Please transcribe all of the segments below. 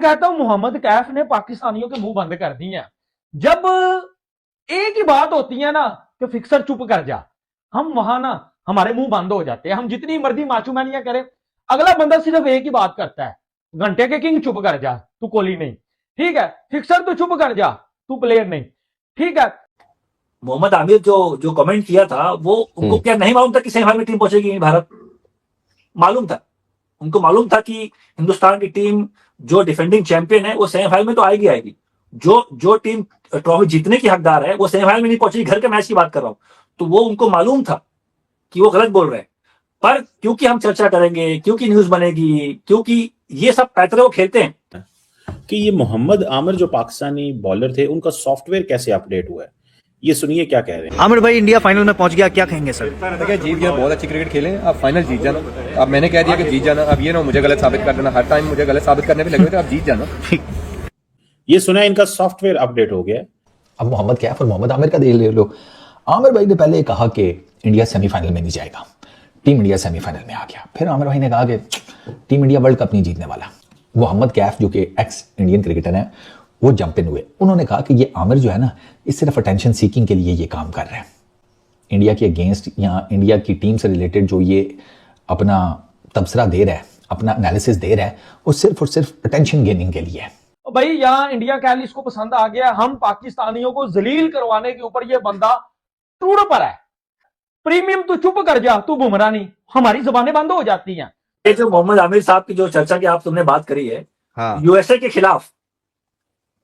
कहता हूं मोहम्मद कैफ ने पाकिस्तानियों के मुंह बंद कर दिए हैं। जब एक ही बात होती है ना कि फिक्सर चुप कर जा, हम वहां ना हमारे मुंह बंद हो जाते हैं। हम जितनी मर्जी माचूमैनियां करें, अगला बंदा सिर्फ एक ही बात करता है, घंटे के किंग चुप कर जा, तू कोहली नहीं, ठीक है, फिक्सर तू चुप कर जा, तू प्लेयर नहीं, ठीक है। मोहम्मद आमिर जो जो कमेंट किया था वो उनको क्या नहीं मालूम था कि सेमीफाइनल में टीम पहुंचेगी भारत? मालूम था, उनको मालूम था कि हिंदुस्तान की टीम जो डिफेंडिंग चैंपियन है वो सेमीफाइनल में तो आएगी आएगी। जो जो टीम ट्रॉफी जीतने की हकदार है वो सेमीफाइनल में नहीं पहुंची। घर के मैच की बात कर रहा हूं, तो वो उनको मालूम था कि वो गलत बोल रहे हैं। पर क्योंकि हम चर्चा करेंगे, क्योंकि न्यूज बनेगी, क्योंकि ये सब पैतरे वो खेलते हैं कि ये मोहम्मद आमिर जो पाकिस्तानी बॉलर थे उनका सॉफ्टवेयर कैसे अपडेट हुआ है, ये सुनिए क्या कह रहे हैं। आमिर भाई इंडिया फाइनल में पहुंच गया, क्या कहेंगे सर? देखिए जीत गया, बहुत अच्छी क्रिकेट खेले, अब फाइनल जीत जाना। अब मैंने कह दिया कि जीत जाना, अब ये ना मुझे गलत साबित कर देना, हर टाइम मुझे गलत साबित करने पे लगे हुए थे, अब जीत जाना। ये सुना इनका सॉफ्टवेयर अपडेट हो गया। अब मोहम्मद कैफ और मोहम्मद आमिर का देख ले लो। आमिर भाई ने पहले कहा कि इंडिया सेमीफाइनल में नहीं जाएगा, टीम इंडिया सेमीफाइनल में आ गया। फिर आमिर भाई ने कहा कि टीम इंडिया वर्ल्ड कप नहीं जीतने वाला। मोहम्मद कैफ जो कि एक्स इंडियन क्रिकेटर हैं, वो जंप इन हुए। उन्होंने कहा कि ये आमिर जो है ना, ये सिर्फ अटेंशन सीकिंग के लिए ये काम कर रहे हैं। इंडिया के अगेंस्ट या इंडिया की टीम से रिलेटेड जो ये अपना तबसरा दे रहा है, अपना एनालिसिस दे रहा है, वो सिर्फ और सिर्फ अटेंशन गेनिंग के लिए है। भाई यहाँ इंडिया कैलिस को पसंद आ गया। हम पाकिस्तानियों को जलील करवाने के ऊपर ये बंदा टूर पर है। प्रीमियम तू चुप कर जा, तू बुमराह नहीं, हमारी जुबानें बंद हो जाती हैं। ये जो मोहम्मद आमिर साहब की जो चर्चा की आप तुमने बात करी है, हाँ। यूएसए के खिलाफ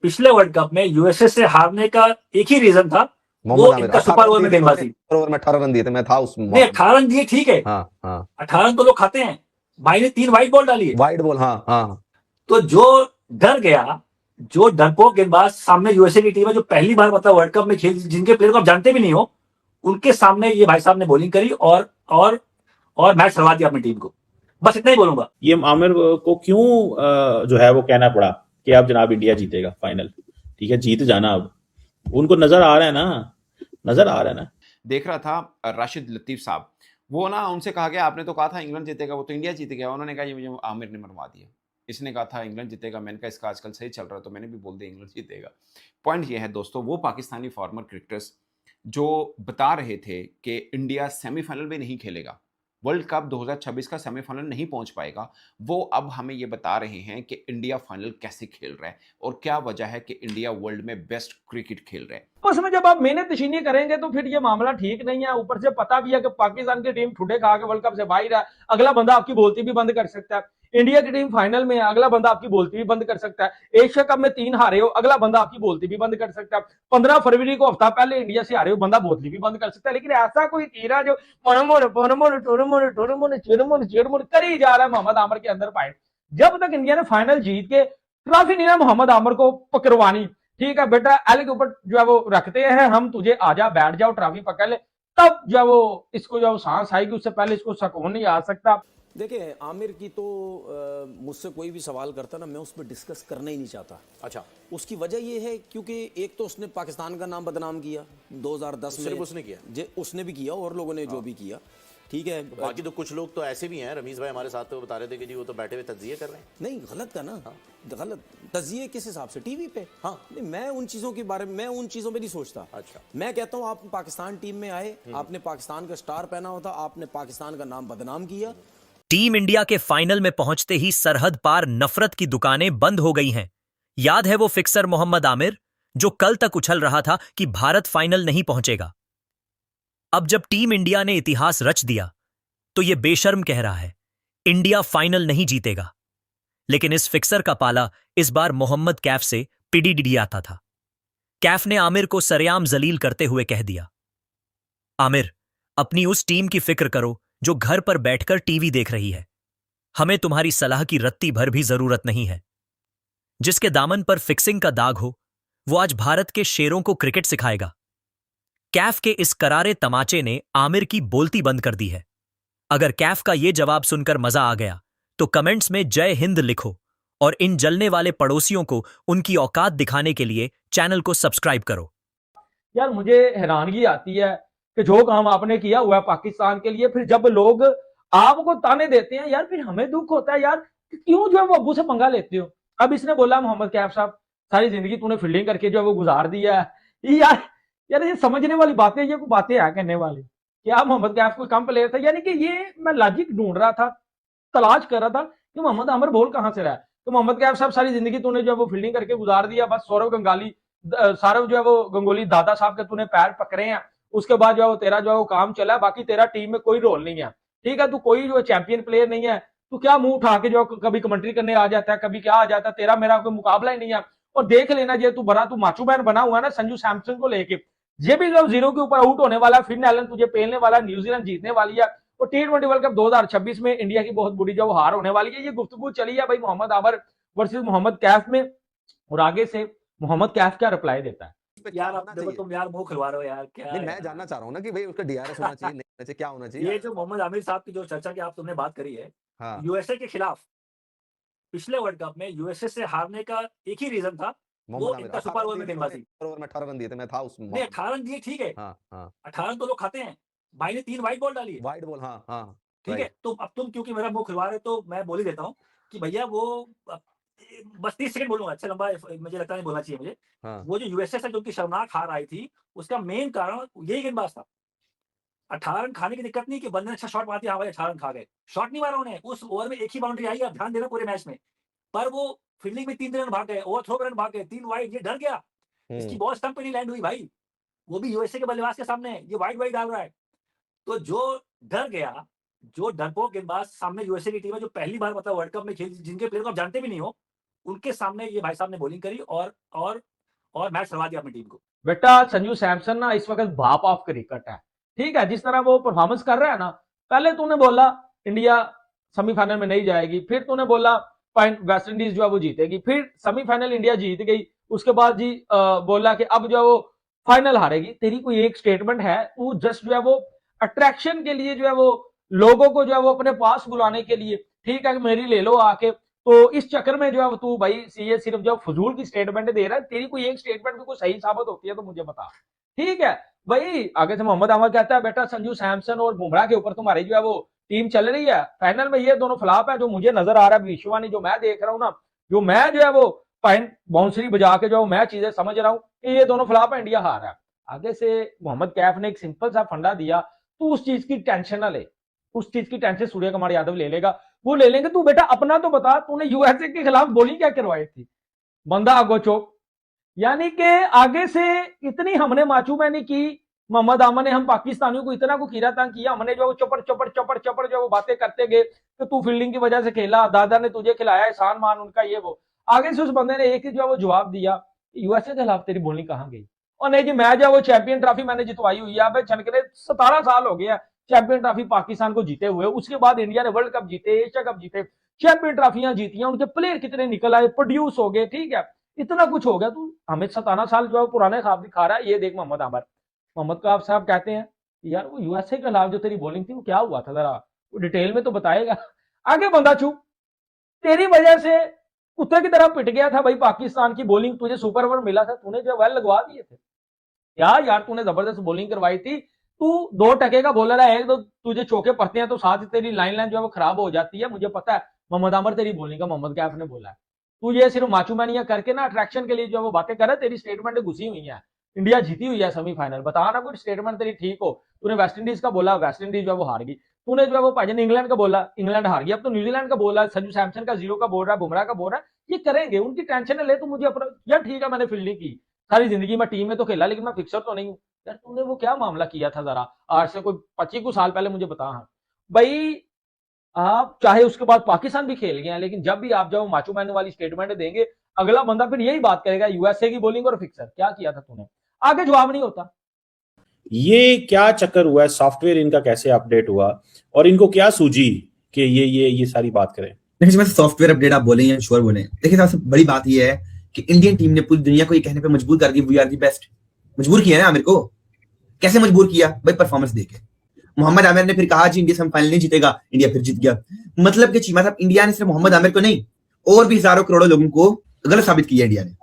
पिछले वर्ल्ड कप में यूएसए से हारने का एक ही रीजन था, वो इनका सुपर ओवर में गेंदबाजी। ओवर में 18 रन दिए थे, मैं था उसमें। नहीं 18 रन दिए, ठीक है, हाँ हाँ 18 रन तो लोग खाते हैं। भाई ने 3 वाइट बॉल डाली है, वाइड बॉल। हाँ हाँ तो जो डर गया, जो डरपोक गेंदबाज सामने यूएसए की टीम है, जो पहली बार मतलब वर्ल्ड कप में खेल, जिनके प्लेयर को आप जानते भी नहीं हो, उनके सामने ये भाई साहब ने बॉलिंग करी और मैच हरवा दिया अपनी टीम को। बस इतना ही बोलूंगा। ये आमिर को क्यों जो है वो कहना पड़ा कि अब जनाब इंडिया जीतेगा फाइनल, ठीक है, जीत जाना। अब उनको नजर आ रहा है ना, नजर आ रहा है ना। देख रहा था राशिद लतीफ साहब, वो ना उनसे कहा गया आपने तो कहा था इंग्लैंड जीतेगा, वो तो इंडिया जीत गया। उन्होंने कहा ये मुझे आमिर ने मरवा दिया, इसने कहा था इंग्लैंड जीतेगा। मैंने कहा इसका आजकल सही चल रहा है तो मैंने भी बोल दिया इंग्लैंड जीतेगा। पॉइंट ये है दोस्तों, वो पाकिस्तानी फॉर्मर क्रिकेटर्स जो बता रहे थे कि इंडिया सेमीफाइनल में नहीं खेलेगा, वर्ल्ड कप 2026 का सेमीफाइनल नहीं पहुंच पाएगा, वो अब हमें ये बता रहे हैं कि इंडिया फाइनल कैसे खेल रहा है और क्या वजह है कि इंडिया वर्ल्ड में बेस्ट क्रिकेट खेल रहा है। उसमें जब आप मेहनत नशीनी करेंगे तो फिर ये मामला ठीक नहीं है। ऊपर से पता भी है कि पाकिस्तान की टीम ठुडे खा के वर्ल्ड कप से बाहर है, अगला बंदा आपकी बोलती भी बंद कर सकता है। इंडिया की टीम फाइनल में है, अगला बंदा आपकी बोलती भी बंद कर सकता है। एशिया कप में 3 हारे हो, अगला बंदा आपकी बोलती भी बंद कर सकता है। 15 फरवरी को हफ्ता पहले इंडिया से हारे हो, बंदा बोलती भी बंद कर सकता है। लेकिन ऐसा कोई तीरा जो करी जा रहा है मोहम्मद आमिर के अंदर पॉइंट। जब तक इंडिया ने फाइनल जीत के ट्रॉफी नहीं ना मोहम्मद आमिर को पकड़वानी, ठीक है बेटा, एल के ऊपर जो है वो रखते हैं हम, तुझे आजा बैठ जाओ ट्रॉफी पकड़ ले, तब जो है वो इसको जो सांस आएगी, उससे पहले इसको सुकून नहीं आ सकता। देखिए आमिर की तो मुझसे कोई भी सवाल करता ना, मैं उस पर डिस्कस करना ही नहीं चाहता। अच्छा, उसकी वजह ये है क्योंकि एक तो उसने पाकिस्तान का नाम बदनाम किया 2010 में, सिर्फ उसने किया, उसने भी किया और लोगों ने जो भी किया, ठीक है। बाकी तो कुछ लोग तो ऐसे भी हैं, रमीज भाई हमारे साथ तो बता रहे थे कि जी वो तो बैठे हुए तज्जिए कर रहे हैं। नहीं गलत का ना, गलत तज्जिए किस हिसाब से, टीवी पे। हाँ नहीं, मैं उन चीज़ों के बारे में, मैं उन चीज़ों पे नहीं सोचता। अच्छा, मैं कहता हूँ आप पाकिस्तान टीम में आए, आपने पाकिस्तान का स्टार पहना होता, आपने पाकिस्तान का नाम बदनाम किया। टीम इंडिया के फाइनल में पहुंचते ही सरहद पार नफरत की दुकानें बंद हो गई हैं। याद है वो फिक्सर मोहम्मद आमिर जो कल तक उछल रहा था कि भारत फाइनल नहीं पहुंचेगा। अब जब टीम इंडिया ने इतिहास रच दिया तो ये बेशर्म कह रहा है इंडिया फाइनल नहीं जीतेगा। लेकिन इस फिक्सर का पाला इस बार मोहम्मद कैफ से पिडी आता था। कैफ ने आमिर को सरेआम जलील करते हुए कह दिया, आमिर अपनी उस टीम की फिक्र करो जो घर पर बैठकर टीवी देख रही है, हमें तुम्हारी सलाह की रत्ती भर भी जरूरत नहीं है। जिसके दामन पर फिक्सिंग का दाग हो वो आज भारत के शेरों को क्रिकेट सिखाएगा। कैफ के इस करारे तमाचे ने आमिर की बोलती बंद कर दी है। अगर कैफ का यह जवाब सुनकर मजा आ गया तो कमेंट्स में जय हिंद लिखो और इन जलने वाले पड़ोसियों को उनकी औकात दिखाने के लिए चैनल को सब्सक्राइब करो। यार मुझे हैरानगी आती है कि जो काम आपने किया हुआ है पाकिस्तान के लिए, फिर जब लोग आपको ताने देते हैं यार, फिर हमें दुख होता है यार, क्यों जो है वो अब्बू से पंगा लेते हो। अब इसने बोला मोहम्मद कैफ साहब सारी जिंदगी तूने फील्डिंग करके जो है वो गुजार दिया है। यार यार ये समझने वाली बातें, ये कोई बातें है कहने वाली? क्या मोहम्मद कैफ कोई कम प्लेयर था? यानी कि ये मैं लॉजिक ढूंढ रहा था, तलाश कर रहा था कि मोहम्मद आमिर बोल कहां से रहा है। तो मोहम्मद कैफ साहब सारी जिंदगी तूने जो है वो फील्डिंग करके गुजार दिया, बस सौरव जो है वो गंगोली दादा साहब के तूने पैर पकड़े हैं, उसके बाद जो है वो तेरा जो है वो काम चला है, बाकी तेरा टीम में कोई रोल नहीं है। ठीक है, तू कोई जो चैंपियन प्लेयर नहीं है, तू क्या मुंह उठा के जो कभी कमेंट्री करने आ जाता है, कभी क्या आ जाता है, तेरा मेरा कोई मुकाबला ही नहीं है। और देख लेना, ये तू बड़ा तू माचू मैन बना हुआ है ना संजू सैमसन को लेके, ये भी जो 0 के ऊपर आउट होने वाला, फिन एलन तुझे पेलने वाला, न्यूजीलैंड जीतने वाली है, और T20 वर्ल्ड कप 2026 में इंडिया की बहुत बुरी जो हार होने वाली है। ये गुफ्तगू चली है भाई मोहम्मद आमिर वर्सेस मोहम्मद कैफ में, और आगे से मोहम्मद कैफ क्या रिप्लाई देता है। यार आप देखो, तुम यार मुंह खुलवा रहे हो यार, क्या नहीं, मैं यार? जानना चाह रहा हूँ ना कि भाई उसका DRS होना चाहिए, नहीं होना चाहिए, क्या होना चाहिए? ये जो मोहम्मद आमिर साहब की जो चर्चा की आप तुमने बात करी है, हाँ, यूएसए के खिलाफ पिछले वर्ल्ड कप में यूएसए से हारने का एक ही रीजन था, वो मोहम्मद आमिर इनका सुपर ओवर में गेंदबाजी। ओवर में 18 रन दिए थे, मैं था उस नहीं 18 रन दिए, ठीक है, हाँ हाँ 18 रन तो लोग खाते हैं, भाई ने 3 वाइड बॉल डाली है, वाइड बॉल, हाँ हाँ ठीक है। तो अब तुम क्योंकि मेरा मुंह खुलवा रहे हो तो मैं बोल ही देता हूँ कि भैया वो बस 30 सेकंड बोलूंगा, अच्छा लंबा मुझे लगता नहीं बोलना चाहिए मुझे। हाँ वो जो यूएसए से जो उनकी शर्मनाक हार आई थी, उसका मेन कारण यही गेंदबाज था। 18 रन खाने की दिक्कत नहीं कि बंदे ने अच्छा शॉट मार दिया, हाँ भाई 18 रन खा गए, शॉट नहीं मारा उन्हें, उस ओवर में एक ही बाउंड्री आई, आप ध्यान देना पूरे मैच में, पर वो फील्डिंग में 3 रन भाग गए, ओवर थ्रो रन भाग गए, 3 वाइड, ये डर गया, इसकी बॉल स्टंप पे नहीं लैंड हुई भाई, वो भी यूएसए के बल्लेबाज के सामने, ये वाइड वाइड डाल रहा है। तो जो डर गया, जो डरपोक गेंदबाज सामने यूएसए की टीम है, जो पहली बार मतलब वर्ल्ड कप में खेली, जिनके प्लेयर को आप जानते भी नहीं हो, उनके सामने ये भाई साहब ने बॉलिंग करी और मैच हरवा दिया अपनी टीम को। बेटा संजू सैमसन ना इस वक्त बाप ऑफ क्रिकेट है, ठीक है, जिस तरह वो परफॉर्मेंस कर रहा है ना, पहले तूने बोला इंडिया सेमीफाइनल में नहीं जाएगी, फिर तूने बोला वेस्ट इंडीज जो है वो जीतेगी, फिर सेमीफाइनल इंडिया जीत गई, उसके बाद जी बोला कि अब जो है वो फाइनल हारेगी। तेरी कोई एक स्टेटमेंट है? तू जस्ट जो है वो अट्रैक्शन के लिए जो है वो लोगों को जो है वो अपने पास बुलाने के लिए, ठीक है कि मेरी ले लो आके, तो इस चक्कर में जो है तू भाई ये सिर्फ जो फजूल की स्टेटमेंट दे रहा है। तेरी कोई एक स्टेटमेंट भी कोई सही साबित होती है तो मुझे बता, ठीक है भाई। आगे से मोहम्मद आमिर कहता है बेटा संजू सैमसन और बुमराह के ऊपर तुम्हारी जो है वो टीम चल रही है, फाइनल में ये दोनों फ्लॉप है, जो मुझे नजर आ रहा है विश्वानी, जो मैं देख रहा हूँ ना, जो मैं जो है वो बाउंसरी बजा के जो मैं चीजें समझ रहा हूँ कि ये दोनों फ्लॉप है, इंडिया हार है। आगे से मोहम्मद कैफ ने एक सिंपल सा फंडा दिया, तू उस चीज की टेंशन ना ले, उस चीज की टेंशन सूर्य कुमार यादव ले लेगा, वो ले लेंगे। तू बेटा अपना तो बता, तूने यूएसए के खिलाफ बॉलिंग क्या करवाई थी? बंदा आगो चौक, यानी कि आगे से इतनी हमने माचू मैंने की, मोहम्मद आमिर ने हम पाकिस्तानियों को इतना को कीरा तंग किया, हमने जो चपड़ चपड़ चपड़ चपड़ जो वो बातें करते गए कि तू फील्डिंग की वजह से खेला, दादा ने तुझे खिलाया, एहसान मान उनका, ये वो। आगे से उस बंदे ने एक ही जो है वो जवाब दिया, यूएसए के खिलाफ तेरी बॉलिंग कहां गई? और नहीं जी मैं जो वो चैंपियन ट्रॉफी मैंने जितवाई हुई है, छनकने 17 साल हो गया चैंपियन ट्रॉफी पाकिस्तान को जीते हुए, उसके बाद इंडिया ने वर्ल्ड कप जीते, एशिया कप जीते, चैंपियन ट्रॉफियां जीती हैं, उनके प्लेयर कितने निकल आए, प्रोड्यूस हो गए, ठीक है, इतना कुछ हो गया, तू हमें 17 साल जो है पुराने ख्वाब दिखा रहा है। ये देख मोहम्मद आमिर, मोहम्मद काफ साहब कहते हैं यार वो यूएसए के खिलाफ जो तेरी बॉलिंग थी वो क्या हुआ था, जरा वो डिटेल में तो बताएगा। आगे बंदा चुप, तेरी वजह से कुत्ते की तरह पिट गया था भाई पाकिस्तान की बॉलिंग, तुझे सुपर ओवर मिला था, तूने जो वेल लगवा दिए थे यार तूने जबरदस्त बॉलिंग करवाई थी, तू 2 टके का बॉलर है, एक तो तुझे चौके पड़ते हैं तो साथ ही तेरी लाइन जो है वो खराब हो जाती है, मुझे पता है। मोहम्मद आमिर तेरी बॉलिंग का मोहम्मद कैफ ने बोला है, तू ये सिर्फ माचूमैनिया करके ना अट्रैक्शन के लिए जो वो बातें कर रहा है, तेरी स्टेटमेंट घुसी हुई है, इंडिया जीती हुई है सेमीफाइनल, बता ना कोई स्टेटमेंट तेरी ठीक हो। तूने वेस्ट इंडीज का बोला, वेस्ट इंडीज जो है वो हार गई, तूने जो है वो भाईजान इंग्लैंड का बोला, इंग्लैंड हार गई, अब तो न्यूजीलैंड का बोला, संजू सैमसन का 0 का बोल रहा है, बुमराह का बोल रहा है, ये करेंगे, उनकी टेंशन ले, तो मुझे अपना यार ठीक है मैंने फील्डिंग की सारी जिंदगी, मैं टीम में तो खेला लेकिन मैं फिक्सर तो नहीं हूँ यार। तूने वो क्या मामला किया था, जरा आज से कोई 25 साल पहले मुझे बता। हाँ भाई आप चाहे उसके बाद पाकिस्तान भी खेल गए हैं, लेकिन जब भी आप जब माचू मैन वाली स्टेटमेंट देंगे, अगला बंदा फिर यही बात करेगा यूएसए की बॉलिंग और फिक्सर क्या किया था तूने, आगे जवाब नहीं होता। ये क्या चक्कर हुआ है, सॉफ्टवेयर इनका कैसे अपडेट हुआ और इनको क्या सूझी कि ये सारी बात करें? देखिए सॉफ्टवेयर अपडेट आप बोले या श्योर बोले, देखिए सबसे बड़ी बात ये है कि इंडियन टीम ने पूरी दुनिया को ये कहने पे मजबूर कर दिया वी आर दी बेस्ट। मजबूर किया ना आमिर को, कैसे मजबूर किया भाई? परफॉर्मेंस देके। मोहम्मद आमिर ने फिर कहा जी इंडिया सेमीफाइनल नहीं जीतेगा, इंडिया फिर जीत गया। मतलब कि चीमा साहब, इंडिया ने सिर्फ मोहम्मद आमिर को नहीं और भी हजारों करोड़ों लोगों को गलत साबित किया इंडिया ने,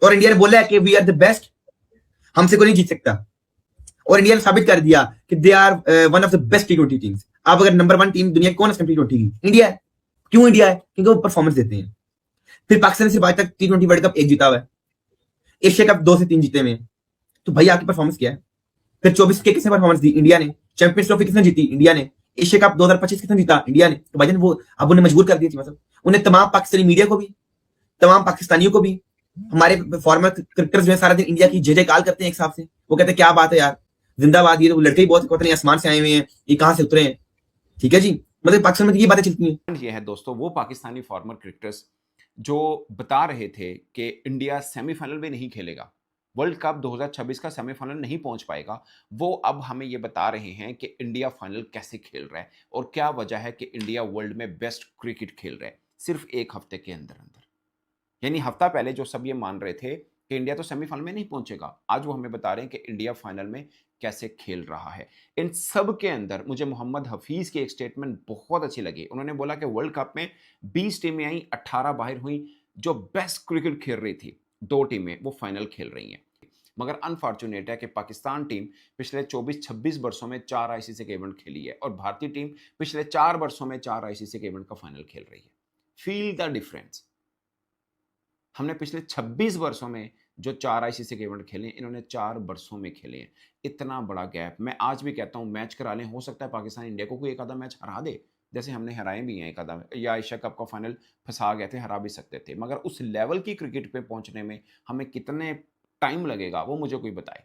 और इंडिया ने बोला है कि वी आर द बेस्ट, हमसे कोई नहीं जीत सकता, और इंडिया ने साबित कर दिया कि they are one of the best T20 teams. अब अगर नंबर 1 टीम दुनिया की कौन है T20 की? इंडिया है। क्यों इंडिया है? क्योंकि वो परफॉर्मेंस देते हैं। फिर पाकिस्तान ने सिर्फ आज तक T20 वर्ल्ड कप 1 जीता हुआ है, एशिया कप 2 से 3 जीते हुए हैं। तो भाई आपकी परफॉर्मेंस क्या है? फिर 24 के किसने परफॉर्मेंस दी? इंडिया ने। चैंपियंस ट्रॉफी किसने जीती? इंडिया ने। एशिया कप 2025 किसने जीता? इंडिया ने। तो भाईजान वो अब उन्हें मजबूर कर दिया थी, मतलब उन्हें तमाम पाकिस्तानी मीडिया को भी, तमाम पाकिस्तानियों को भी, हमारे फॉर्मर क्रिकेटर्स जो है सारा दिन इंडिया की जय जयकार करते हैं एक हिसाब से। वो कहते हैं क्या बात है यार, जिंदाबाद, ये तो लड़के ही बहुत पता नहीं आसमान से आए हुए हैं, ये कहां से उतरे हैं। ठीक है जी, मतलब पाकिस्तान में ये बातें चलती हैं। ये है दोस्तों वो पाकिस्तानी फॉर्मर क्रिकेटर्स जो बता रहे थे कि इंडिया सेमीफाइनल में नहीं खेलेगा, वर्ल्ड कप 2026 का सेमीफाइनल नहीं पहुंच पाएगा, वो अब हमें ये बता रहे हैं कि इंडिया फाइनल कैसे खेल रहा है और क्या वजह है कि इंडिया वर्ल्ड में बेस्ट क्रिकेट खेल रहा है सिर्फ एक हफ्ते के अंदर अंदर। यानी हफ्ता पहले जो सब ये मान रहे थे कि इंडिया तो सेमीफाइनल में नहीं पहुंचेगा, आज वो हमें बता रहे हैं कि इंडिया फाइनल में कैसे खेल रहा है। इन सब के अंदर मुझे मोहम्मद हफीज की एक स्टेटमेंट बहुत अच्छी लगी। उन्होंने बोला कि वर्ल्ड कप में 20 टीमें आई, 18 बाहर हुई, जो बेस्ट क्रिकेट खेल रही थी 2 टीमें वो फाइनल खेल रही हैं। मगर अनफॉर्चुनेट है कि पाकिस्तान टीम पिछले 24-26 वर्षों में 4 आईसीसी के इवेंट खेली है और भारतीय टीम पिछले 4 वर्षों में 4 आईसीसी के इवेंट का फाइनल खेल रही है। Feel the difference. हमने पिछले 26 वर्षों में जो 4 आईसीसी के इवेंट खेले, इन्होंने 4 वर्षों में खेले हैं। इतना बड़ा गैप। मैं आज भी कहता हूं मैच करा लें, हो सकता है पाकिस्तान इंडिया को कोई एक आधा मैच हरा दे, जैसे हमने हराए भी हैं एक आधा, या एशिया कप का फाइनल फंसा गए थे, हरा भी सकते थे। मगर उस लेवल की क्रिकेट पे पहुंचने में हमें कितने टाइम लगेगा वो मुझे कोई बताए।